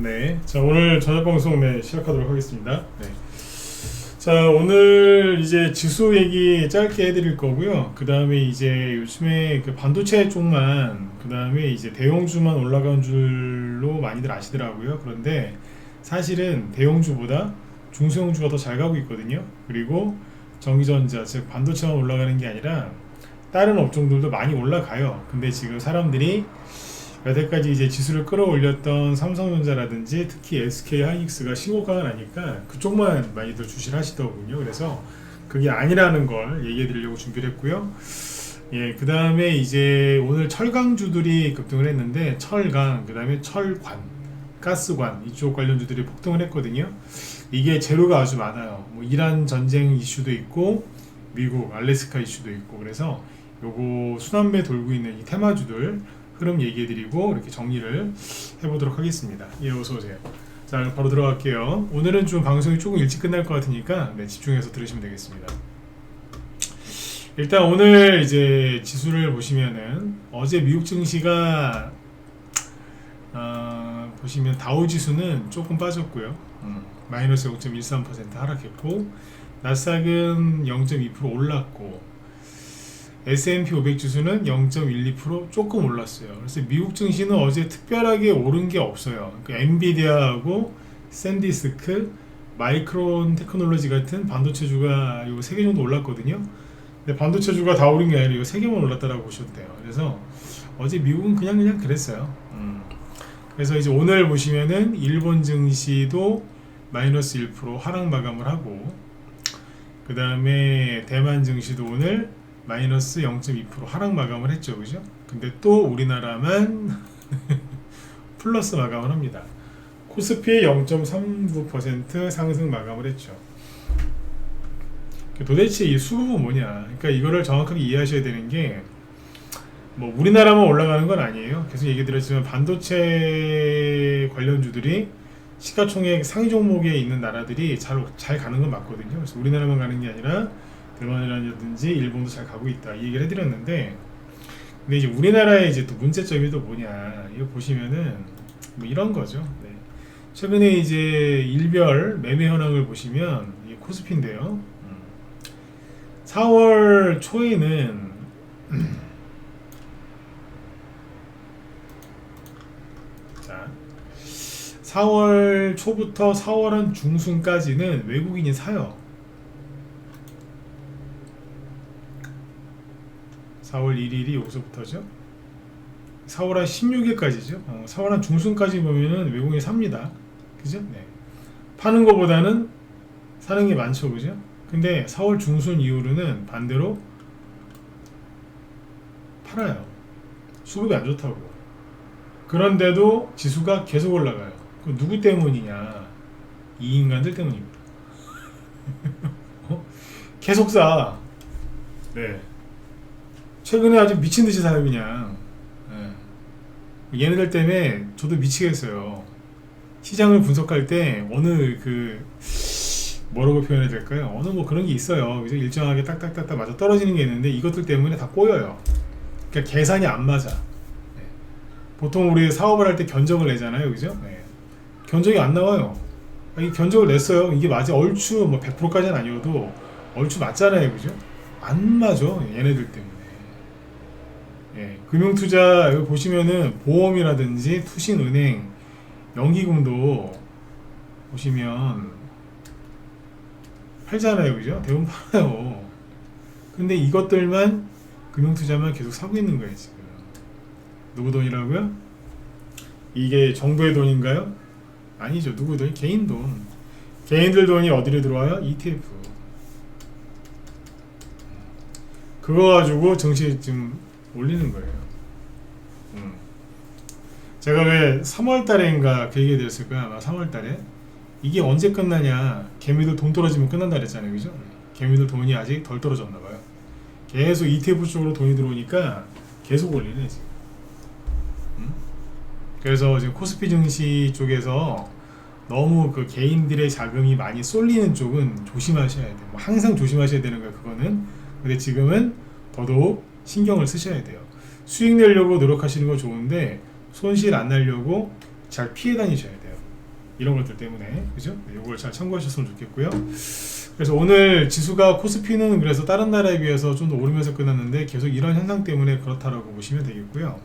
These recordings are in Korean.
네, 자 오늘 저녁 방송 시작하도록 하겠습니다. 네. 자 오늘 이제 지수 얘기 짧게 해드릴 거고요. 그 다음에 이제 요즘에 그 반도체 쪽만 그 다음에 이제 대형주만 올라간 줄로 많이들 아시더라고요. 그런데 사실은 대형주보다 중소형주가 더 잘 가고 있거든요. 그리고 전기전자 즉 반도체만 올라가는 게 아니라 다른 업종들도 많이 올라가요. 근데 지금 사람들이 여태까지 이제 지수를 끌어올렸던 삼성전자라든지 특히 SK 하이닉스가 신고가가 나니까 그쪽만 많이들 주시를 하시더군요. 그래서 그게 아니라는 걸 얘기해 드리려고 준비를 했고요. 예, 그 다음에 이제 오늘 철강주들이 급등을 했는데 철강, 그 다음에 철관, 가스관 이쪽 관련주들이 폭등을 했거든요. 이게 재료가 아주 많아요. 뭐 이란 전쟁 이슈도 있고 미국 알래스카 이슈도 있고 그래서 요거 순환배 돌고 있는 이 테마주들 흐름 얘기해드리고 이렇게 정리를 해보도록 하겠습니다. 예, 어서오세요. 자, 바로 들어갈게요. 오늘은 좀 방송이 조금 일찍 끝날 것 같으니까 집중해서 들으시면 되겠습니다. 일단 오늘 이제 지수를 보시면은 어제 미국 증시가 보시면 다우 지수는 조금 빠졌고요. 마이너스 0.13% 하락했고 나스닥은 0.2% 올랐고 S&P 500 지수는 0.12% 조금 올랐어요. 그래서 미국 증시는 어제 특별하게 오른 게 없어요. 그러니까 엔비디아하고 샌디스크, 마이크론 테크놀로지 같은 반도체주가 요 3개 정도 올랐거든요. 근데 반도체주가 다 오른 게 아니라 요 3개만 올랐다라고 보셔도 돼요. 그래서 어제 미국은 그냥 그랬어요. 그래서 이제 오늘 보시면은 일본 증시도 마이너스 1% 하락 마감을 하고 그 다음에 대만 증시도 오늘 마이너스 0.2% 하락 마감을 했죠. 그죠? 근데 또 우리나라만 플러스 마감을 합니다. 코스피 0.39% 상승 마감을 했죠. 도대체 이 수급은 뭐냐? 그러니까 이거를 정확하게 이해하셔야 되는 게 뭐 우리나라만 올라가는 건 아니에요. 계속 얘기 드렸지만 반도체 관련주들이 시가총액 상위 종목에 있는 나라들이 잘 가는 건 맞거든요. 그래서 우리나라만 가는 게 아니라 대만이라든지 일본도 잘 가고 있다 이 얘기를 해드렸는데, 근데 이제 우리나라의 이제 또 문제점이 또 뭐냐 이거 보시면은 뭐 이런 거죠. 네. 최근에 이제 일별 매매 현황을 보시면 이 코스피인데요. 4월 초에는 자 4월 초부터 4월 한 중순까지는 외국인이 사요. 4월 1일이 여기서부터죠. 4월 한 16일까지죠. 4월 한 중순까지 보면은 외국인이 삽니다. 그죠? 네. 파는 것보다는 사는 게 많죠. 그죠? 근데 4월 중순 이후로는 반대로 팔아요. 수급이 안 좋다고. 그런데도 지수가 계속 올라가요. 그 누구 때문이냐? 이 인간들 때문입니다. 계속 사. 네. 최근에 아주 미친듯이 사요 그냥. 네. 얘네들 때문에 저도 미치겠어요. 시장을 분석할 때 어느 그 뭐라고 표현해야 될까요? 어느 뭐 그런 게 있어요. 그래서 일정하게 딱딱딱딱 맞아 떨어지는 게 있는데 이것들 때문에 다 꼬여요. 그러니까 계산이 안 맞아. 네. 보통 우리 사업을 할 때 견적을 내잖아요, 그죠? 네. 견적이 안 나와요. 이 견적을 냈어요. 이게 맞아. 얼추 뭐 100%까지는 아니어도 얼추 맞잖아요, 그죠? 안 맞아. 얘네들 때문에. 예, 금융투자 여기 보시면은 보험이라든지 투신은행, 연기금도 보시면 팔잖아요, 그죠? 대부분 팔아요. 근데 이것들만 금융투자만 계속 사고 있는 거예요 지금. 누구 돈이라고요? 이게 정부의 돈인가요? 아니죠. 누구 돈? 개인 돈. 개인들 돈이 어디로 들어와요? ETF. 그거 가지고 증시 지금 올리는 거예요. 제가 왜 3월 달인가 그 얘기 드렸을 거야. 아마 3월 달에. 이게 언제 끝나냐. 개미들 돈 떨어지면 끝난다 그랬잖아요. 그죠? 개미들 돈이 아직 덜 떨어졌나 봐요. 계속 ETF 쪽으로 돈이 들어오니까 계속 올리네 지금. 그래서 지금 코스피 증시 쪽에서 너무 그 개인들의 자금이 많이 쏠리는 쪽은 조심하셔야 돼요. 뭐 항상 조심하셔야 되는 거예요. 그거는. 근데 지금은 더더욱 신경을 쓰셔야 돼요. 수익 내려고 노력하시는 거 좋은데 손실 안 나려고 잘 피해 다니셔야 돼요. 이런 것들 때문에, 그죠? 네, 요걸 잘 참고하셨으면 좋겠고요. 그래서 오늘 지수가 코스피는 그래서 다른 나라에 비해서 좀 더 오르면서 끝났는데 계속 이런 현상 때문에 그렇다라고 보시면 되겠고요.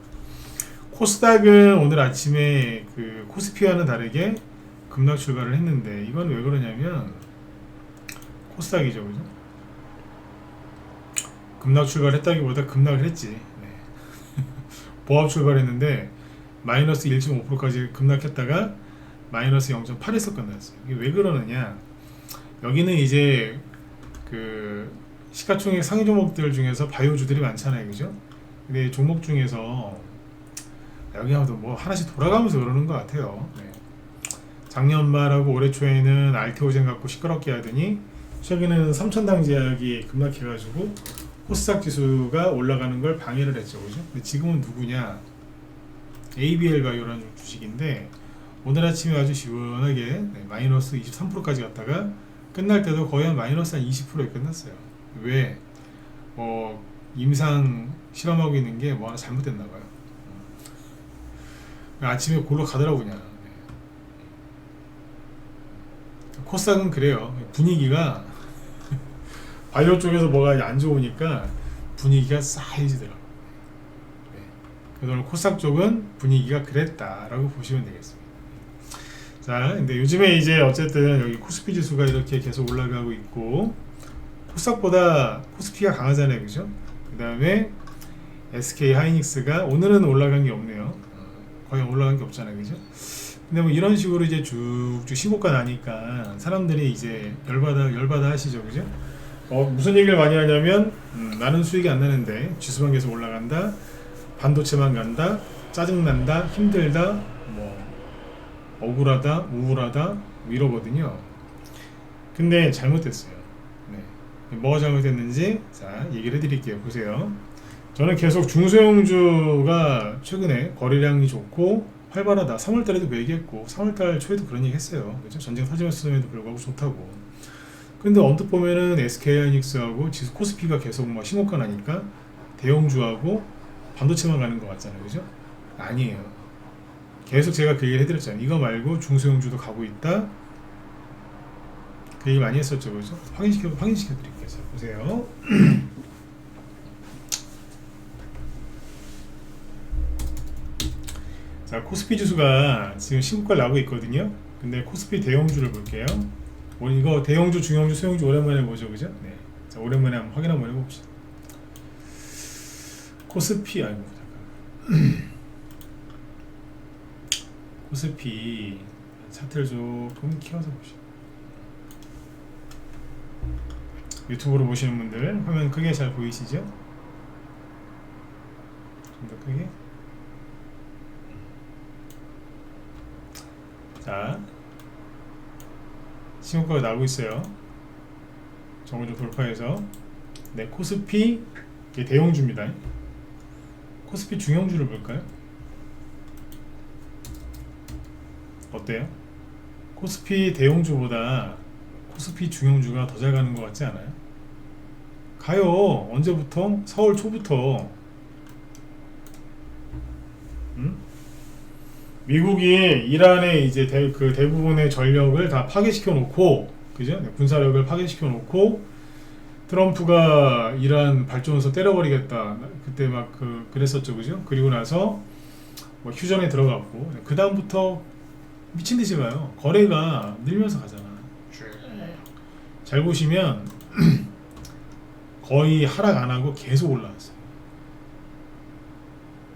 코스닥은 오늘 아침에 그 코스피와는 다르게 급락 출발을 했는데, 이건 왜 그러냐면 코스닥이죠, 그죠? 급락 출발했다기보다 급락을 했지. 네. 보합 출발했는데 마이너스 1.5%까지 급락했다가 마이너스 0.8에서 끝났어요. 이게 왜 그러느냐? 여기는 이제 그 시가총액 상위 종목들 중에서 바이오주들이 많잖아요, 그죠? 근데 종목 중에서 여기 아무도 뭐 하나씩 돌아가면서 그러는 것 같아요. 네. 작년 말하고 올해 초에는 알테오젠 갖고 시끄럽게 하더니 최근에는 삼천당제약이 급락해가지고 코스닥 지수가 올라가는 걸 방해를 했죠, 그죠? 근데 지금은 누구냐? ABL바이오라는 주식인데 오늘 아침에 아주 시원하게 마이너스 23%까지 갔다가 끝날 때도 거의 한 마이너스 한 20%에 끝났어요. 왜? 임상 실험하고 있는 게 뭐 하나 잘못됐나 봐요. 아침에 골로 가더라고 그냥. 코스닥은 그래요. 분위기가 바이오 쪽에서 뭐가 안 좋으니까 분위기가 싸해지더라고. 그래서 오늘 코스닥 쪽은 분위기가 그랬다라고 보시면 되겠습니다. 자, 근데 요즘에 이제 어쨌든 여기 코스피 지수가 이렇게 계속 올라가고 있고 코스닥보다 코스피가 강하잖아요, 그죠? 그 다음에 SK 하이닉스가 오늘은 올라간 게 없네요. 거의 올라간 게 없잖아요, 그죠? 근데 뭐 이런 식으로 이제 쭉쭉 신고가 나니까 사람들이 이제 열받아 하시죠, 그죠? 무슨 얘기를 많이 하냐면 나는 수익이 안 나는데 지수만 계속 올라간다, 반도체만 간다, 짜증난다, 힘들다, 뭐 억울하다, 우울하다 뭐 이러거든요. 근데 잘못됐어요. 네. 뭐가 잘못됐는지 자 얘기를 해드릴게요. 보세요. 저는 계속 중소형주가 최근에 거래량이 좋고 활발하다. 3월달에도 그 얘기했고 3월달 초에도 그런 얘기 했어요. 그렇죠? 전쟁 터지면서도 불구하고 좋다고. 근데 언뜻 보면은 SK하이닉스하고 지수 코스피가 계속 막 신고가 나니까 대형주하고 반도체만 가는 것 같잖아요, 그죠? 아니에요. 계속 제가 그 얘기를 해드렸잖아요. 이거 말고 중소형주도 가고 있다. 그 얘기 많이 했었죠, 그죠? 확인시켜 드릴게요. 자, 보세요. 자, 코스피 지수가 지금 신고가를 나고 있거든요. 근데 코스피 대형주를 볼게요. 오늘 이거 대형주, 중형주, 소형주 오랜만에 보죠, 그죠? 네. 자, 오랜만에 한번 확인 한번 해봅시다. 코스피, 아이고, 잠깐. 코스피 차트를 조금 키워서 보시죠. 유튜브로 보시는 분들 화면 크게 잘 보이시죠? 좀 더 크게. 자, 신고가가 나오고 있어요. 정오주 돌파해서. 네, 코스피 이게 대형주입니다. 코스피 중형주를 볼까요? 어때요? 코스피 대형주보다 코스피 중형주가 더 잘 가는 것 같지 않아요? 가요. 언제부터? 4월 초부터. 미국이 이란의 이제 대부분의 전력을 다 파괴시켜 놓고, 그죠? 군사력을 파괴시켜 놓고, 트럼프가 이란 발전소 때려버리겠다. 그때 막 그랬었죠, 그죠? 그리고 나서 뭐 휴전에 들어갔고, 그 다음부터 미친 듯이 가요. 거래가 늘면서 가잖아. 잘 보시면 거의 하락 안 하고 계속 올라왔어요.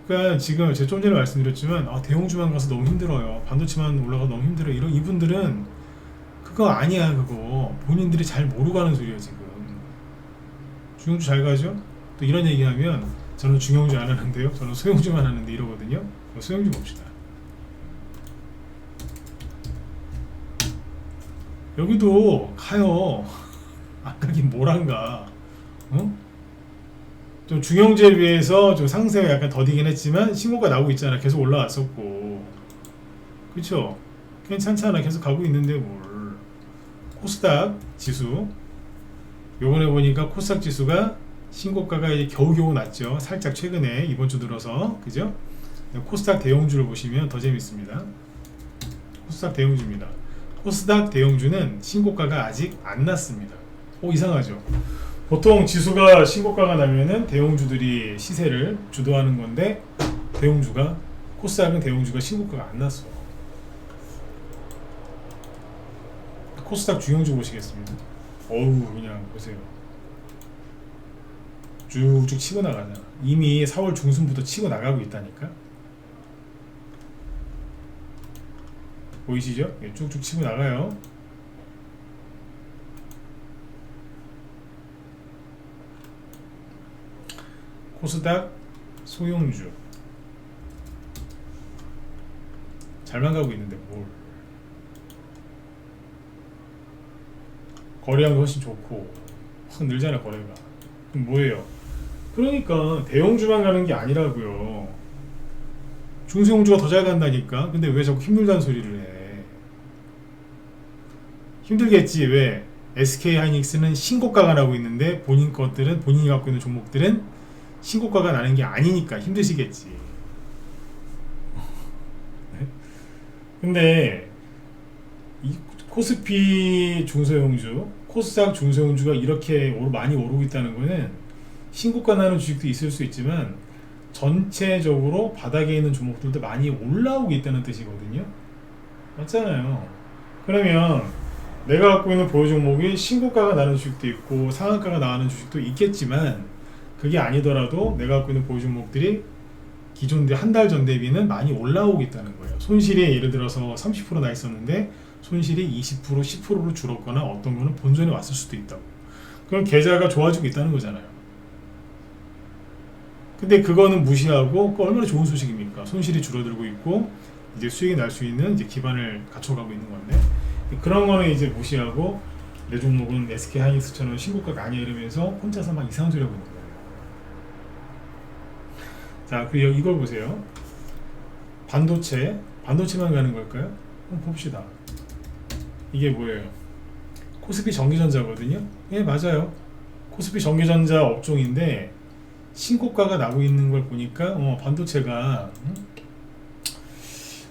그러니까 지금 제가 좀 전에 말씀드렸지만 대형주만 가서 너무 힘들어요. 반도체만 올라가서 너무 힘들어요. 이분들은 그거 아니야. 그거 본인들이 잘 모르고 하는 소리야 지금. 중형주 잘 가죠? 또 이런 얘기하면 저는 중형주 안 하는데요. 저는 소형주만 하는데 이러거든요. 소형주 봅시다. 여기도 가요. 안 가긴 뭘 안 가. 좀 중형주에 비해서 좀 상세가 약간 더디긴 했지만 신고가 나오고 있잖아. 계속 올라왔었고, 그쵸? 괜찮잖아. 계속 가고 있는데 뭘. 코스닥 지수 요번에 보니까 코스닥 지수가 신고가가 이제 겨우겨우 났죠. 살짝 최근에 이번 주 들어서, 그죠? 코스닥 대형주를 보시면 더 재밌습니다. 코스닥 대형주입니다. 코스닥 대형주는 신고가가 아직 안 났습니다. 이상하죠? 보통 지수가 신고가가 나면은 대형주들이 시세를 주도하는 건데 코스닥은 대형주가 신고가가 안 났어. 코스닥 중형주 보시겠습니다. 그냥 보세요. 쭉쭉 치고 나가잖아. 이미 4월 중순부터 치고 나가고 있다니까. 보이시죠? 쭉쭉 치고 나가요. 코스닥 소형주 잘만 가고 있는데 뭘. 거래량도 훨씬 좋고 확 늘잖아 거래가. 그럼 뭐예요? 그러니까 대형주만 가는 게 아니라고요. 중소형주가 더 잘 간다니까. 근데 왜 자꾸 힘들다는 소리를 해? 힘들겠지. 왜? SK하이닉스는 신고가가 나고 있는데 본인이 갖고 있는 종목들은 신고가가 나는 게 아니니까 힘드시겠지. 네? 근데 이 코스피 중소형주, 코스닥 중소형주가 이렇게 많이 오르고 있다는 거는 신고가 나는 주식도 있을 수 있지만 전체적으로 바닥에 있는 종목들도 많이 올라오고 있다는 뜻이거든요. 맞잖아요. 그러면 내가 갖고 있는 보유 종목이 신고가가 나는 주식도 있고 상한가가 나는 주식도 있겠지만 그게 아니더라도 내가 갖고 있는 보유 종목들이 기존 한 달 전 대비는 많이 올라오고 있다는 거예요. 손실이 예를 들어서 30% 나 있었는데 손실이 20%, 10%로 줄었거나 어떤 거는 본전에 왔을 수도 있다고. 그럼 계좌가 좋아지고 있다는 거잖아요. 근데 그거는 무시하고 얼마나 좋은 소식입니까? 손실이 줄어들고 있고 이제 수익이 날 수 있는 이제 기반을 갖춰가고 있는 건데 그런 거는 이제 무시하고 내 종목은 SK하이닉스처럼 신고가가 아니야 이러면서 혼자서 막 이상한 소리 하고 있는 거예요. 자, 그리고 이걸 보세요. 반도체만 가는 걸까요? 한번 봅시다. 이게 뭐예요? 코스피 전기전자거든요. 예, 맞아요. 코스피 전기전자 업종인데 신고가가 나고 있는 걸 보니까 반도체가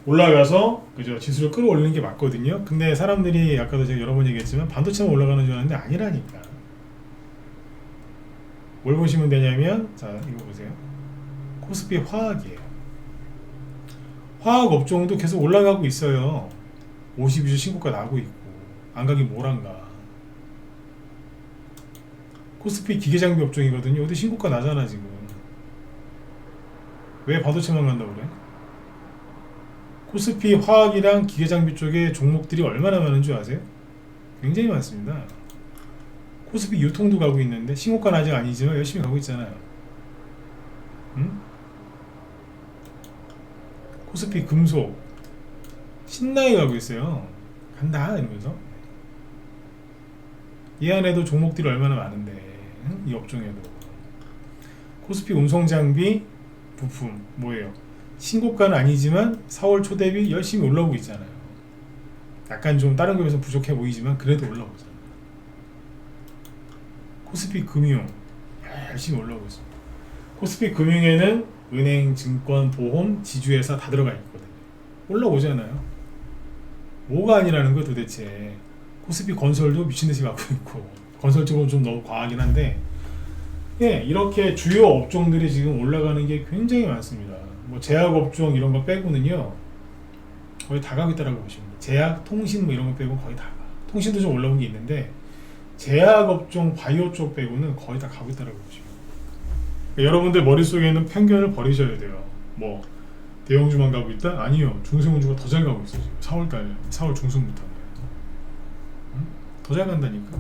올라가서 그죠, 지수를 끌어올리는 게 맞거든요. 근데 사람들이 아까도 제가 여러 번 얘기했지만 반도체만 올라가는 줄 아는데 아니라니까. 뭘 보시면 되냐면, 자, 이거 보세요. 코스피 화학이에요. 화학 업종도 계속 올라가고 있어요. 52주 신고가 나고 있고 안 가기 뭘안가. 코스피 기계장비 업종이거든요. 어디 신고가 나잖아 지금. 왜 반도체만 간다고 그래? 코스피 화학이랑 기계장비 쪽에 종목들이 얼마나 많은 줄 아세요? 굉장히 많습니다. 코스피 유통도 가고 있는데 신고가는 아직 아니지만 열심히 가고 있잖아요. 응? 코스피 금속 신나게 가고 있어요. 간다 이러면서. 이 안에도 종목들이 얼마나 많은데, 응? 이 업종에도. 코스피 운송장비 부품 뭐예요? 신고가는 아니지만 4월 초 대비 열심히 올라오고 있잖아요. 약간 좀 다른 거에서 부족해 보이지만 그래도 올라오잖아요. 코스피 금융 열심히 올라오고 있습니다. 코스피 금융에는 은행, 증권, 보험, 지주회사 다 들어가 있거든요. 올라오잖아요. 뭐가 아니라는 거야 도대체. 코스피 건설도 미친듯이 가고 있고, 건설 쪽은 좀 너무 과하긴 한데, 예, 이렇게 주요 업종들이 지금 올라가는 게 굉장히 많습니다. 뭐 제약 업종 이런 거 빼고는요 거의 다 가고 있다라고 보시면 돼요. 제약, 통신 뭐 이런 거 빼고 거의 다 가. 통신도 좀 올라온 게 있는데 제약 업종, 바이오 쪽 빼고는 거의 다 가고 있다라고 보시면 돼요. 그러니까 여러분들 머릿속에 있는 편견을 버리셔야 돼요. 뭐 대형주만 가고 있다? 아니요. 중소형주가 더 잘 가고 있어요. 지금 4월 중순부터 더 잘 간다니까.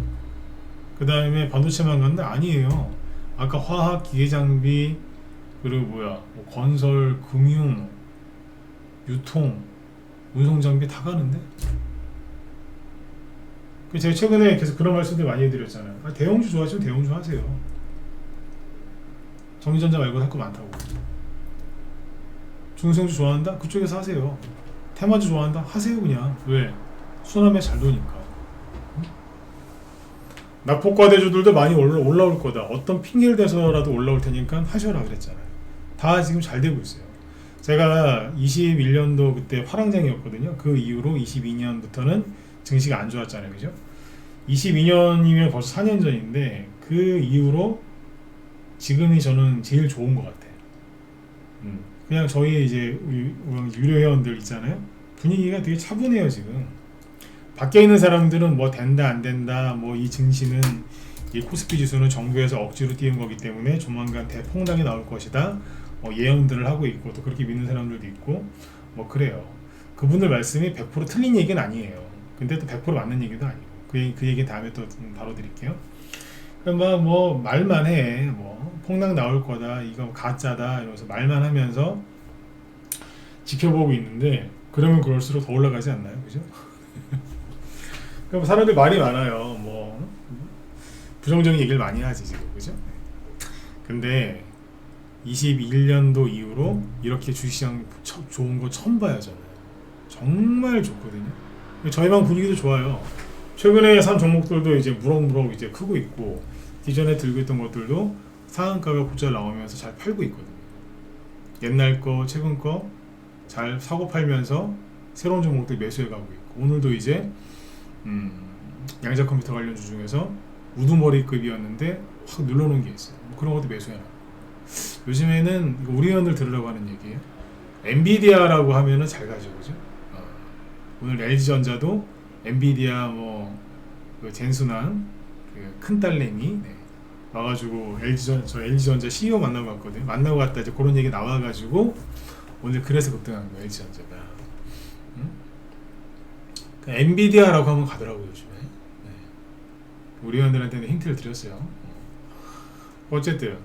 그 다음에 반도체만 간다? 아니에요. 아까 화학, 기계장비, 그리고 뭐 건설, 금융, 유통, 운송장비 다 가는데? 제가 최근에 계속 그런 말씀들 많이 해드렸잖아요. 대형주 좋아하시면 대형주 하세요. 전기전자 말고 할 거 많다고. 중소형주 좋아한다? 그쪽에서 하세요. 테마주 좋아한다? 하세요 그냥. 왜? 수남에 잘 도니까. 낙폭과대주들도 많이 올라올 거다. 어떤 핑계를 대서라도 올라올 테니까 하셔라 그랬잖아요. 다 지금 잘 되고 있어요. 제가 21년도 그때 화랑장이었거든요. 그 이후로 22년부터는 증시가 안 좋았잖아요. 그죠? 22년이면 벌써 4년 전인데 그 이후로 지금이 저는 제일 좋은 것 같아요. 그냥 저희 이제 우리 유료 회원들 있잖아요. 분위기가 되게 차분해요. 지금 밖에 있는 사람들은 뭐 된다 안 된다, 뭐 이 증시는 이 코스피 지수는 정부에서 억지로 띄운 거기 때문에 조만간 대폭락이 나올 것이다, 예언들을 하고 있고, 또 그렇게 믿는 사람들도 있고, 뭐 그래요. 그분들 말씀이 100% 틀린 얘기는 아니에요. 근데 또 100% 맞는 얘기도 아니고, 그 얘기 다음에 또 다뤄드릴게요. 그럼 뭐 말만 해, 뭐 폭락 나올 거다, 이거 가짜다 이러면서 말만 하면서 지켜보고 있는데, 그러면 그럴수록 더 올라가지 않나요? 그죠? 그럼 사람들이 말이 많아요. 뭐 부정적인 얘기를 많이 하지 지금, 그죠? 근데 21년도 이후로 이렇게 주식시장 좋은 거 처음 봐요. 저는 정말 좋거든요. 저희만 분위기도 좋아요. 최근에 산 종목들도 이제 무럭무럭 이제 크고 있고, 기존에 들고 있던 것들도 상한가가 곧잘 나오면서 잘 팔고 있거든요. 옛날 거, 최근 거 잘 사고 팔면서 새로운 종목들 매수해 가고 있고, 오늘도 이제 양자 컴퓨터 관련주 중에서 우두머리급이었는데 확 눌러놓은 게 있어요. 뭐 그런 것도 매수해놔. 요즘에는 우리 회원들 들으라고 하는 얘기예요. 엔비디아라고 하면은 잘 가죠, 그죠? 오늘 LG전자도 엔비디아 그 젠순환 그 큰 딸내미 와가지고 저 LG전자 CEO 만나고 갔거든요. 만나고 갔다 이제 그런 얘기 나와가지고 오늘 그래서 급등한 거예요, LG전자가. 엔비디아라고 하면 가더라고요, 요즘에. 우리 회원들한테는 힌트를 드렸어요. 어쨌든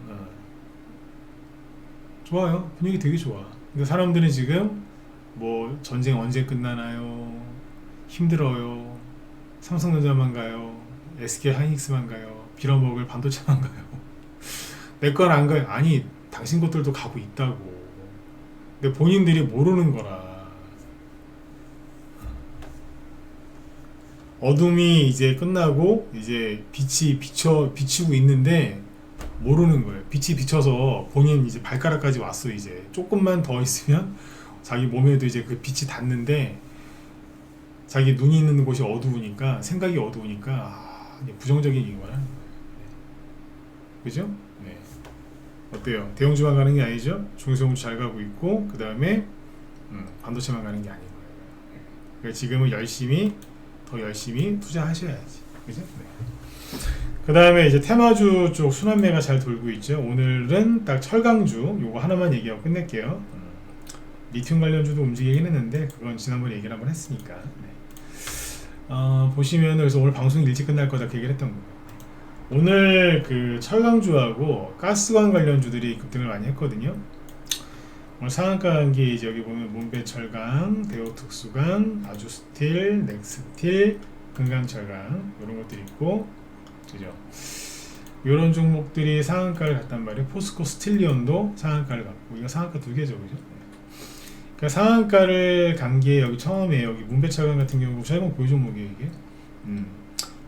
좋아요. 분위기 되게 좋아. 근데 사람들은 지금 뭐 전쟁 언제 끝나나요? 힘들어요. 삼성전자만 가요. SK 하이닉스만 가요. 빌어먹을 반도체만 가요. 내 건 안 가요. 아니, 당신 것들도 가고 있다고. 근데 본인들이 모르는 거라. 어둠이 이제 끝나고 이제 빛이 비치고 있는데 모르는 거예요. 빛이 비쳐서 본인 이제 발가락까지 왔어. 이제 조금만 더 있으면 자기 몸에도 이제 그 빛이 닿는데, 자기 눈이 있는 곳이 어두우니까, 생각이 어두우니까 부정적인 얘기만 하는 거예요. 그죠? 네. 어때요? 대형주만 가는 게 아니죠? 중소형주 잘 가고 있고, 그 다음에 반도체만 가는 게 아닌 거예요. 그러니까 지금은 더 열심히 투자하셔야지. 그죠? 네. 그 다음에 이제 테마주 쪽 순환매가 잘 돌고 있죠. 오늘은 딱 철강주 요거 하나만 얘기하고 끝낼게요. 리튬 관련주도 움직이긴 했는데 그건 지난번에 얘기를 한번 했으니까. 보시면은 그래서 오늘 방송이 일찍 끝날 거다 그 얘기를 했던 거예요. 오늘 그 철강주하고 가스관 관련주들이 급등을 많이 했거든요. 오늘 상한가 간 게 이제 여기 보면 문배철강, 대우특수강, 아주스틸, 넥스틸, 금강철강 이런 것들이 있고, 그죠? 이런 종목들이 상한가를 갔단 말이에요. 포스코 스틸리온도 상한가를 갔고, 이거 상한가 두 개죠, 그죠? 그러니까 상한가를 간 게 여기 처음에 여기 문배철강 같은 경우 최근 보유 종목이에요, 이게.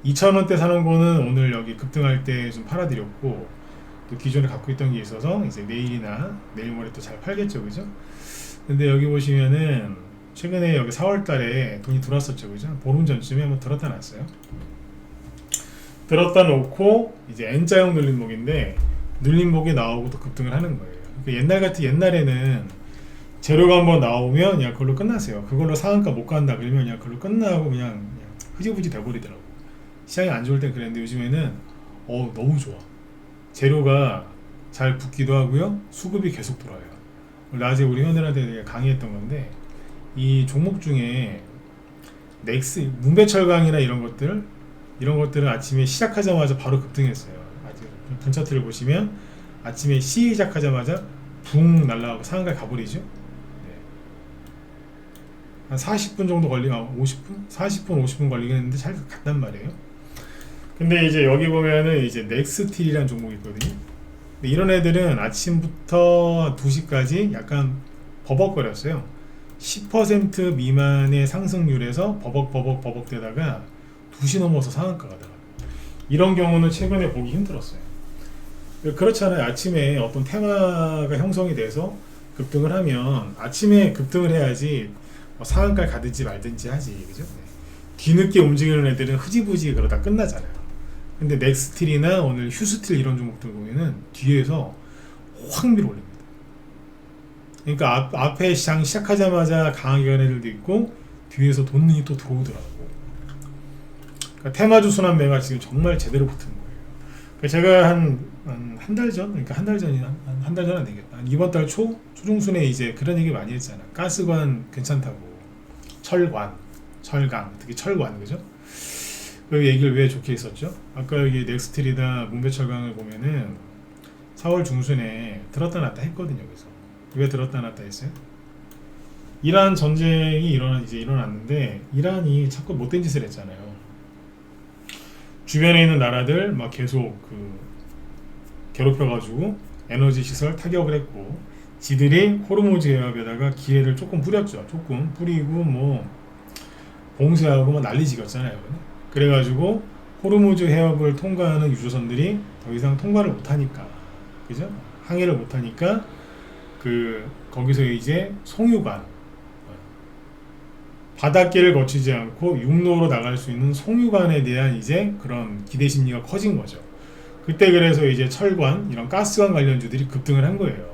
2,000원대 사는 거는 오늘 여기 급등할 때 좀 팔아드렸고, 또 기존에 갖고 있던 게 있어서 이제 내일이나 내일 모레 또 잘 팔겠죠, 그죠? 근데 여기 보시면은 최근에 여기 4월 달에 돈이 들어왔었죠, 그죠? 보름 전쯤에 한번 들었다 놨어요. 들었다 놓고 이제 N자형 눌림목인데, 눌림목이 나오고 또 급등을 하는 거예요. 그러니까 옛날에는 재료가 한번 나오면 그냥 그걸로 끝났어요. 그걸로 상한가 못 간다 그러면 그냥 그걸로 끝나고 그냥 흐지부지 돼버리더라고. 시장이 안 좋을 땐 그랬는데 요즘에는 너무 좋아. 재료가 잘 붙기도 하고요, 수급이 계속 들어와요. 낮에 우리 회원들한테 되게 강의했던 건데, 이 종목 중에 문배철강이나 이런 것들은 아침에 시작하자마자 바로 급등했어요. 분 차트를 보시면 아침에 시작하자마자 붕 날라가고 상한가에 가버리죠. 한 40분 정도 50분? 40분, 50분 걸리겠는데 잘 갔단 말이에요. 근데 이제 여기 보면은 이제 넥스틸이라는 종목이 있거든요. 이런 애들은 아침부터 2시까지 약간 버벅거렸어요. 10% 미만의 상승률에서 버벅 되다가 2시 넘어서 상한가가 들어가요. 이런 경우는 최근에 보기 힘들었어요. 그렇잖아요. 아침에 어떤 테마가 형성이 돼서 급등을 하면 아침에 급등을 해야지 뭐 상한가 가든지 말든지 하지, 그죠? 네. 뒤늦게 움직이는 애들은 흐지부지 그러다 끝나잖아요. 근데 넥스틸이나 오늘 휴스틸 이런 종목들 보면은 뒤에서 확 밀어올립니다. 그러니까 앞에 시장 시작하자마자 강하게 가는 애들도 있고 뒤에서 돈이 또 들어오더라고. 그러니까 테마주 순환매가 지금 정말 제대로 붙은 거예요. 그러니까 제가 한 달 전, 그러니까 한 달 전이나 한 달 전 안 되겠다. 이번 달 초중순에 이제 그런 얘기 많이 했잖아. 가스관 괜찮다고, 철강, 특히 철관, 그죠? 그 얘기를 왜 좋게 했었죠? 아까 여기 넥스틸이나 문배철강을 보면은 4월 중순에 들었다 놨다 했거든요. 그래서 왜 들었다 놨다 했어요? 이란 전쟁이 일어났는데 이란이 자꾸 못된 짓을 했잖아요. 주변에 있는 나라들 막 계속 괴롭혀가지고 에너지 시설 타격을 했고, 지들이 호르무즈 해협에다가 기회를 조금 뿌렸죠. 조금 뿌리고 뭐 봉쇄하고 뭐 난리지겼잖아요. 그래가지고 호르무즈 해협을 통과하는 유조선들이 더 이상 통과를 못하니까, 그죠? 항해를 못하니까 거기서 이제 송유관, 바닷길을 거치지 않고 육로로 나갈 수 있는 송유관에 대한 이제 그런 기대 심리가 커진 거죠. 그때 그래서 이제 철관, 이런 가스관 관련주들이 급등을 한 거예요.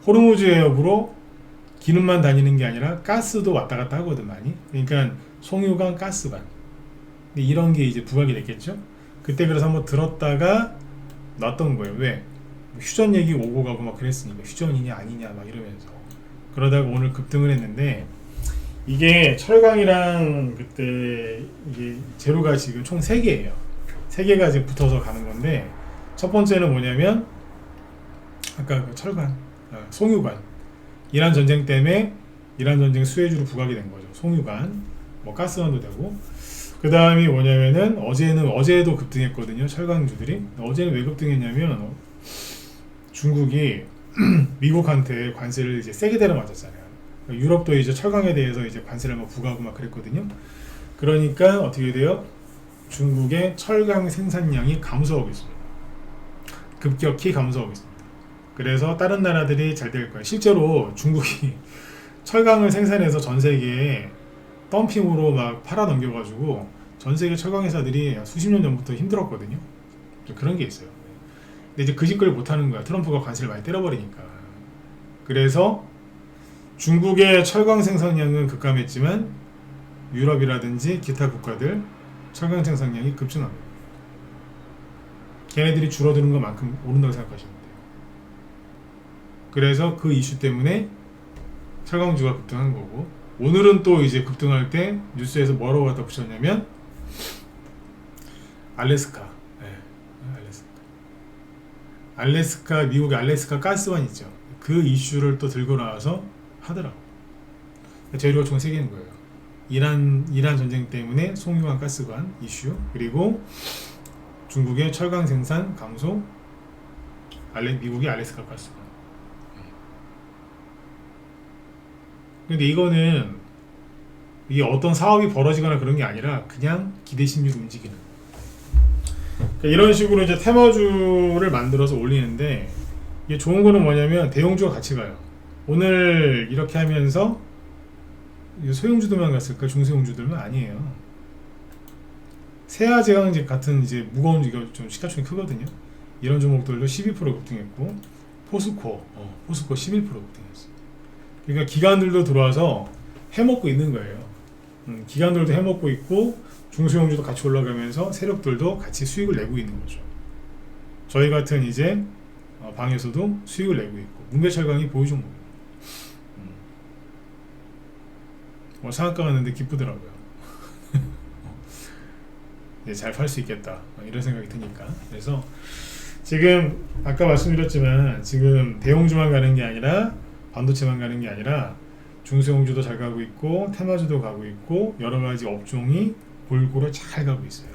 호르무즈 해협으로 기름만 다니는 게 아니라 가스도 왔다 갔다 하거든, 많이. 그러니까 송유관, 가스관. 근데 이런 게 이제 부각이 됐겠죠. 그때 그래서 한번 들었다가 놨던 거예요. 왜? 휴전 얘기 오고 가고 막 그랬으니까 휴전이냐 아니냐 막 이러면서. 그러다가 오늘 급등을 했는데, 이게 철강이랑 그때 이게 재료가 지금 총 3개예요. 3개가 지금 붙어서 가는 건데, 첫 번째는 뭐냐면 아까 그 철관, 송유관. 이란 전쟁 때문에 이란 전쟁 수혜주로 부각이 된 거죠. 송유관, 뭐 가스관도 되고. 그 다음이 뭐냐면은 어제도 급등했거든요. 철강주들이. 어제는 왜 급등했냐면 중국이 미국한테 관세를 이제 세게 대러 맞았잖아요. 유럽도 이제 철강에 대해서 이제 관세를 막 부과하고 막 그랬거든요. 그러니까 어떻게 돼요? 중국의 철강 생산량이 감소하고 있습니다. 급격히 감소하고 있습니다. 그래서 다른 나라들이 잘 될 거예요. 실제로 중국이 철강을 생산해서 전 세계에 덤핑으로 막 팔아 넘겨가지고 전 세계 철강 회사들이 수십 년 전부터 힘들었거든요. 그런 게 있어요. 근데 이제 그 짓거리 못하는 거야. 트럼프가 관세를 많이 때려버리니까. 그래서 중국의 철강 생산량은 급감했지만 유럽이라든지 기타 국가들 철강 생산량이 급증합니다. 걔네들이 줄어드는 것만큼 오른다고 생각하시면 돼요. 그래서 그 이슈 때문에 철강주가 급등한 거고, 오늘은 또 이제 급등할 때 뉴스에서 뭐라고 갖다 붙였냐면 알래스카, 알래스카, 미국의 알래스카 가스관 있죠. 그 이슈를 또 들고 나와서 하더라고. 재료가 총 3개인 거예요. 이란 전쟁 때문에 송유관 가스관 이슈, 그리고 중국의 철강 생산 감소, 미국의 알래스카 가스관. 근데 이거는 이게 어떤 사업이 벌어지거나 그런 게 아니라 그냥 기대 심리로 움직이는. 그러니까 이런 식으로 이제 테마주를 만들어서 올리는데, 이게 좋은 거는 뭐냐면 대형주가 같이 가요. 오늘 이렇게 하면서 소형주들만 갔을까? 중소형주들만 아니에요. 세아제강직 같은 이제 무거운 이거 좀 시가총이 크거든요. 이런 종목들도 12% 급등했고, 포스코 11% 급등했어. 그러니까 기관들도 들어와서 해먹고 있는 거예요. 기관들도 해먹고 있고 중소형주도 같이 올라가면서 세력들도 같이 수익을 내고 있는 거죠. 저희 같은 이제 방에서도 수익을 내고 있고, 문배철강이 보유 종목입니다. 상한가 갔는데 기쁘더라고요. 네, 잘 팔 수 있겠다 이런 생각이 드니까. 그래서 지금 아까 말씀드렸지만 지금 대형주만 가는 게 아니라 반도체만 가는 게 아니라 중소형주도 잘 가고 있고 테마주도 가고 있고 여러 가지 업종이 골고루 잘 가고 있어요.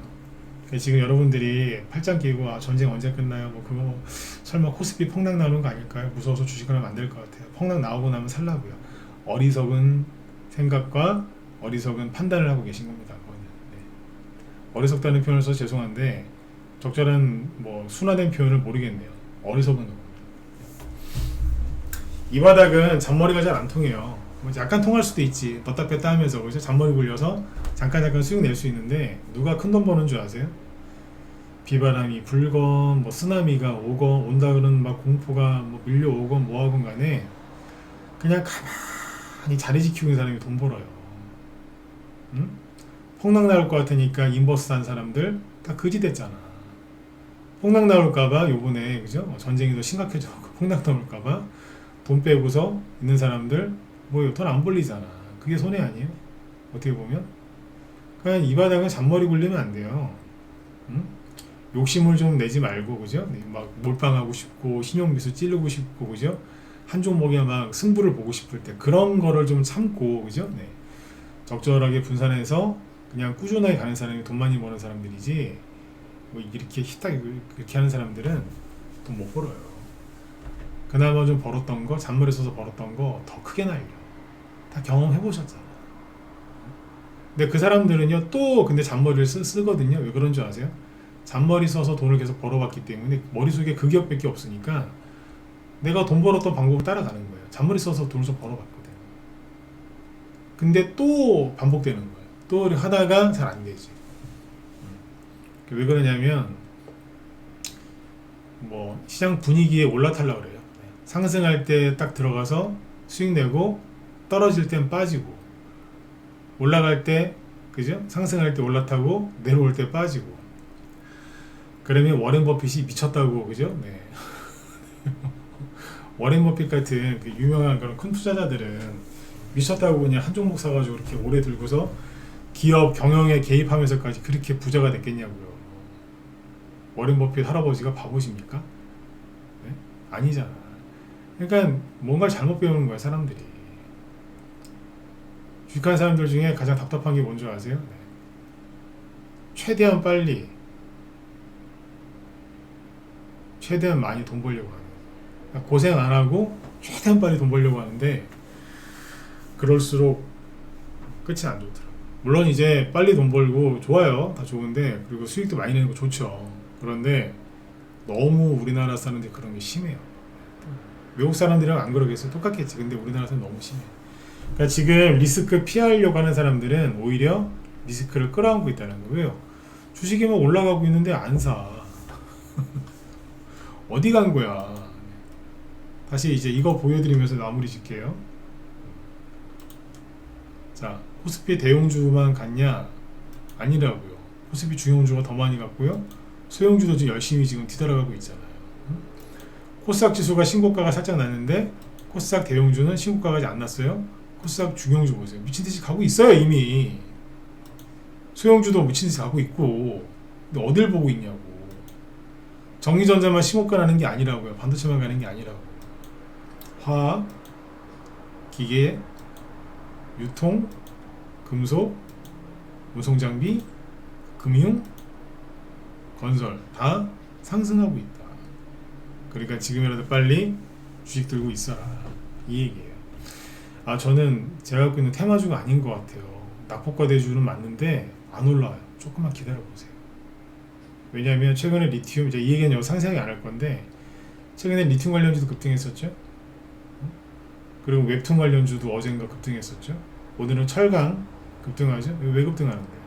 지금 여러분들이 팔짱 끼고 전쟁 언제 끝나요? 뭐 그거 설마 코스피 폭락 나오는 거 아닐까요? 무서워서 주식을 하면 안 될 것 같아요. 폭락 나오고 나면 살라고요. 어리석은 생각과 어리석은 판단을 하고 계신 겁니다. 네. 어리석다는 표현을 써서 죄송한데 적절한 뭐 순화된 표현을 모르겠네요. 어리석은 겁니다. 이 바닥은 잔머리가 잘 안 통해요. 뭐 약간 통할 수도 있지. 넣다 뺐다 하면서 그죠? 잔머리 굴려서 잠깐 수익 낼 수 있는데 누가 큰 돈 버는 줄 아세요? 비바람이 불건 뭐 쓰나미가 오건 온다 그러는 막 공포가 뭐 밀려오건 뭐하건 간에 그냥 가만히 자리 지키고 있는 사람이 돈 벌어요. 응? 폭락 나올 것 같으니까 인버스 산 사람들 다 거지 됐잖아. 폭락 나올까봐 요번에 그죠? 전쟁이 더 심각해져서 폭락 나올까봐 돈 빼고서 있는 사람들 뭐 돈 안 벌리잖아. 그게 손해 아니에요? 어떻게 보면 그냥 이 바닥은 잔머리 굴리면 안 돼요. 응? 욕심을 좀 내지 말고 그죠? 막 몰빵하고 싶고 신용미수 찌르고 싶고 그죠? 한 종목에 막 승부를 보고 싶을 때 그런 거를 좀 참고 그죠? 네. 적절하게 분산해서 그냥 꾸준하게 가는 사람이 돈 많이 버는 사람들이지 뭐 이렇게 히딱 그렇게 하는 사람들은 돈 못 벌어요. 그나마 좀 벌었던 거 잔머리 써서 벌었던 거 더 크게 날려. 다 경험해 보셨잖아. 근데 그 사람들은요 또 근데 잔머리를 쓰거든요. 왜 그런 줄 아세요? 잔머리 써서 돈을 계속 벌어봤기 때문에 머릿속에 그 기억밖에 없으니까 내가 돈 벌었던 방법을 따라가는 거예요. 잔머리 써서 돈을 좀 벌어봤거든. 근데 또 반복되는 거예요. 또 하다가 잘 안 되지. 왜 그러냐면 뭐 시장 분위기에 올라타려고 그래요. 상승할 때 딱 들어가서 수익 내고 떨어질 땐 빠지고 올라갈 때 그죠? 상승할 때 올라타고 내려올 때 빠지고 그러면 워렌 버핏이 미쳤다고 그죠? 네. 워렌 버핏 같은 그 유명한 그런 큰 투자자들은 미쳤다고 그냥 한 종목 사가지고 이렇게 오래 들고서 기업 경영에 개입하면서까지 그렇게 부자가 됐겠냐고요. 워렌 버핏 할아버지가 바보십니까? 네? 아니잖아. 그러니까 뭔가 잘못 배우는 거야 사람들이. 주식하는 사람들 중에 가장 답답한 게 뭔지 아세요? 네. 최대한 빨리 최대한 많이 돈 벌려고 하는 그러니까 고생 안 하고 최대한 빨리 돈 벌려고 하는데 그럴수록 끝이 안 좋더라고요. 물론 이제 빨리 돈 벌고 좋아요. 다 좋은데 그리고 수익도 많이 내는 거 좋죠. 그런데 너무 우리나라 사람들이 그런 게 심해요. 외국 사람들이랑 안 그러겠어요? 똑같겠지. 근데 우리나라 사람 너무 심해. 그러니까 지금 리스크 피하려고 하는 사람들은 오히려 리스크를 끌어안고 있다는 거예요. 주식이 막 올라가고 있는데 안 사. 어디 간 거야? 다시 이제 이거 보여드리면서 마무리 짓게요. 자, 코스피 대용주만 갔냐? 아니라고요. 코스피 중용주가 더 많이 갔고요. 소형주도 지금 열심히 지금 뒤따라가고 있잖아요. 코스닥 지수가 신고가가 살짝 났는데 코스닥 대용주는 신고가가 아직 안 났어요. 코스닥 중용주 보세요. 미친듯이 가고 있어요 이미. 소형주도 미친듯이 가고 있고 근데 어딜 보고 있냐고. 전기전자만 신고가 나는 게 아니라고요. 반도체만 가는 게 아니라고. 화학, 기계, 유통, 금속, 운송장비, 금융, 건설 다 상승하고 있다. 그러니까 지금이라도 빨리 주식 들고 있어라 이 얘기예요. 아 저는 제가 갖고 있는 테마주가 아닌 것 같아요. 낙폭과 대주는 맞는데 안 올라와요. 조금만 기다려보세요. 왜냐하면 최근에 리튬 이제 이 얘기는 상세하게 안 할 건데 최근에 리튬 관련주도 급등했었죠. 그리고 웹툰 관련주도 어젠가 급등했었죠. 오늘은 철강 급등하죠. 왜 급등하는데?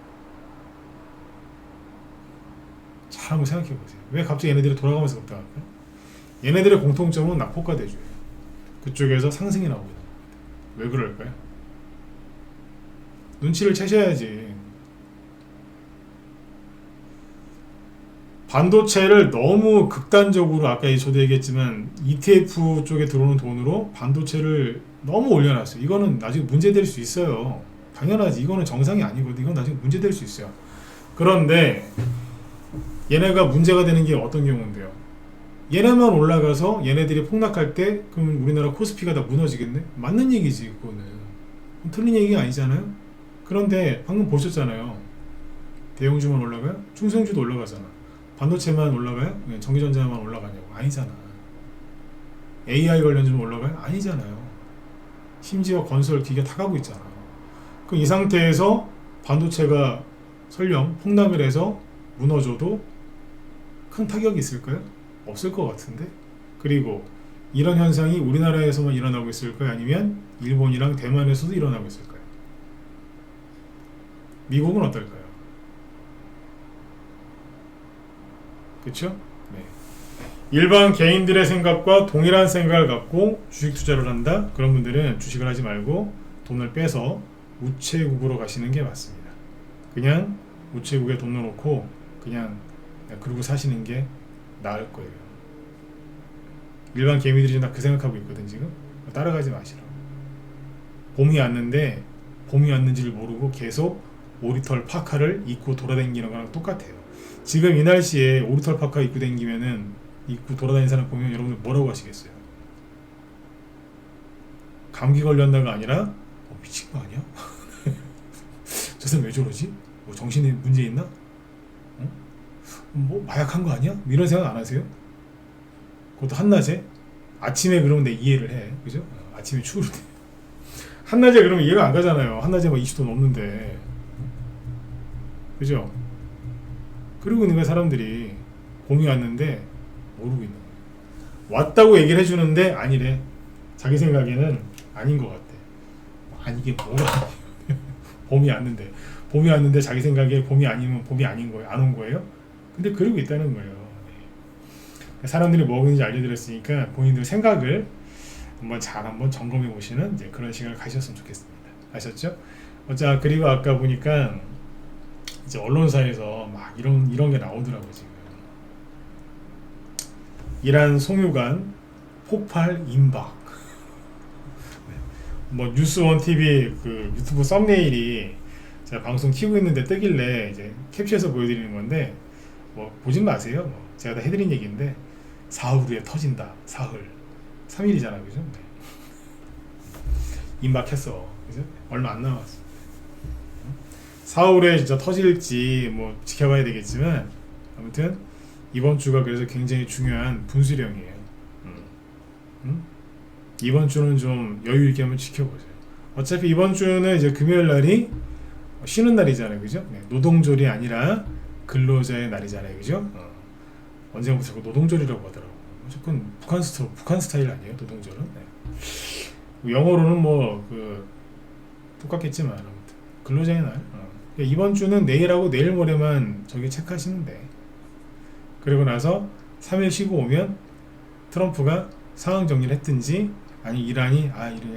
잘 한번 생각해보세요. 왜 갑자기 얘네들이 돌아가면서 급등할까요? 얘네들의 공통점은 낙폭과 대주예요. 그쪽에서 상승이 나오고 있는 겁니다. 왜 그럴까요? 눈치를 채셔야지. 반도체를 너무 극단적으로 아까 저도 얘기했지만 ETF 쪽에 들어오는 돈으로 반도체를 너무 올려놨어요. 이거는 나중에 문제될 수 있어요. 당연하지. 이거는 정상이 아니거든. 이건 나중에 문제될 수 있어요. 그런데 얘네가 문제가 되는 게 어떤 경우인데요? 얘네만 올라가서 얘네들이 폭락할 때 그럼 우리나라 코스피가 다 무너지겠네? 맞는 얘기지 그거는. 틀린 얘기가 아니잖아요? 그런데 방금 보셨잖아요. 대형주만 올라가요? 중소형주도 올라가잖아. 반도체만 올라가요? 전기전자만 올라가냐고. 아니잖아. AI 관련주만 올라가요? 아니잖아요. 심지어 건설 기계 다 가고 있잖아. 그럼 이 상태에서 반도체가 설령 폭락을 해서 무너져도 큰 타격이 있을까요? 없을 것 같은데. 그리고 이런 현상이 우리나라에서만 일어나고 있을까요? 아니면 일본이랑 대만에서도 일어나고 있을까요? 미국은 어떨까요? 그쵸? 네. 일반 개인들의 생각과 동일한 생각을 갖고 주식 투자를 한다? 그런 분들은 주식을 하지 말고 돈을 빼서 우체국으로 가시는 게 맞습니다. 그냥 우체국에 돈 넣어놓고 그냥 그러고 사시는 게 나을 거예요. 일반 개미들이 다 그 생각하고 있거든 지금. 따라가지 마시라고. 봄이 왔는데 봄이 왔는지를 모르고 계속 오리털 파카를 입고 돌아다니는 거랑 똑같아요. 지금 이 날씨에 오리털 파카 입고 다니면은 입고 돌아다니는 사람 보면 여러분들 뭐라고 하시겠어요? 감기 걸렸나가 아니라 미친 거 아니야? 저 사람 왜 저러지? 뭐 정신에 문제 있나? 어? 뭐 마약한 거 아니야? 이런 생각 안 하세요? 그것도 한낮에? 아침에 그러면 내 이해를 해. 그죠? 아침에 추울 때. 한낮에 그러면 이해가 안 가잖아요. 한낮에 막 20도 넘는데. 그죠? 그러고 있는 거야 사람들이. 봄이 왔는데 모르고 있는 거야. 왔다고 얘기를 해주는데 아니래. 자기 생각에는 아닌 것 같아. 아니 이게 뭐야? 봄이 왔는데 자기 생각에 봄이 아니면 봄이 아닌 거예요. 안 온 거예요? 근데 그러고 있다는 거예요. 네. 사람들이 뭐 하고 있는지 알려드렸으니까 본인들 생각을 한번 점검해 보시는 이제 그런 시간을 가셨으면 좋겠습니다. 아셨죠? 그리고 아까 보니까 이제 언론사에서 막 이런 게 나오더라고요 지금. 이란 송유관 폭발 임박. 뭐 뉴스원 TV 그 유튜브 썸네일이 제가 방송 키고 있는데 뜨길래 이제 캡처해서 보여드리는 건데 뭐 보진 마세요. 뭐 제가 다 해드린 얘기인데 사흘 후에 터진다. 사흘 3일이잖아 그죠? 네. 임박했어 그죠? 얼마 안 남았어. 사흘에 진짜 터질지 뭐 지켜봐야 되겠지만 아무튼 이번 주가 그래서 굉장히 중요한 분수령이에요. 이번 주는 좀 여유 있게 한번 지켜보세요. 어차피 이번 주는 이제 금요일 날이 쉬는 날이잖아요, 그죠? 네, 노동절이 아니라 근로자의 날이잖아요, 그죠? 언제부터 자꾸 노동절이라고 하더라고. 무조건 북한 스타일 아니에요, 노동절은? 네. 영어로는 똑같겠지만 아무튼 근로자의 날. 이번 주는 내일하고 내일 모레만 저기 체크하시면 돼. 그리고 나서 3일 쉬고 오면 트럼프가 상황 정리를 했든지 아니 이란이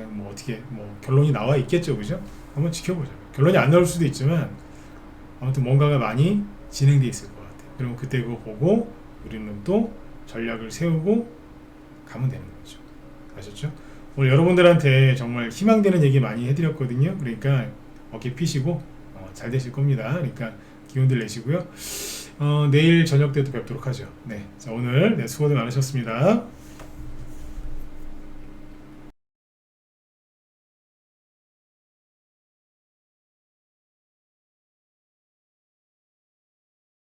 뭐 어떻게 뭐 결론이 나와 있겠죠, 그죠? 한번 지켜보죠. 결론이 안 나올 수도 있지만 아무튼 뭔가가 많이 진행돼 있을 것 같아요. 그럼 그때 그거 보고 우리는 또 전략을 세우고 가면 되는 거죠. 아셨죠? 오늘 여러분들한테 정말 희망되는 얘기 많이 해드렸거든요. 그러니까 어깨 피시고 잘 되실 겁니다. 그러니까 기운들 내시고요. 내일 저녁 때도 뵙도록 하죠. 네, 자 오늘 수고들 많으셨습니다.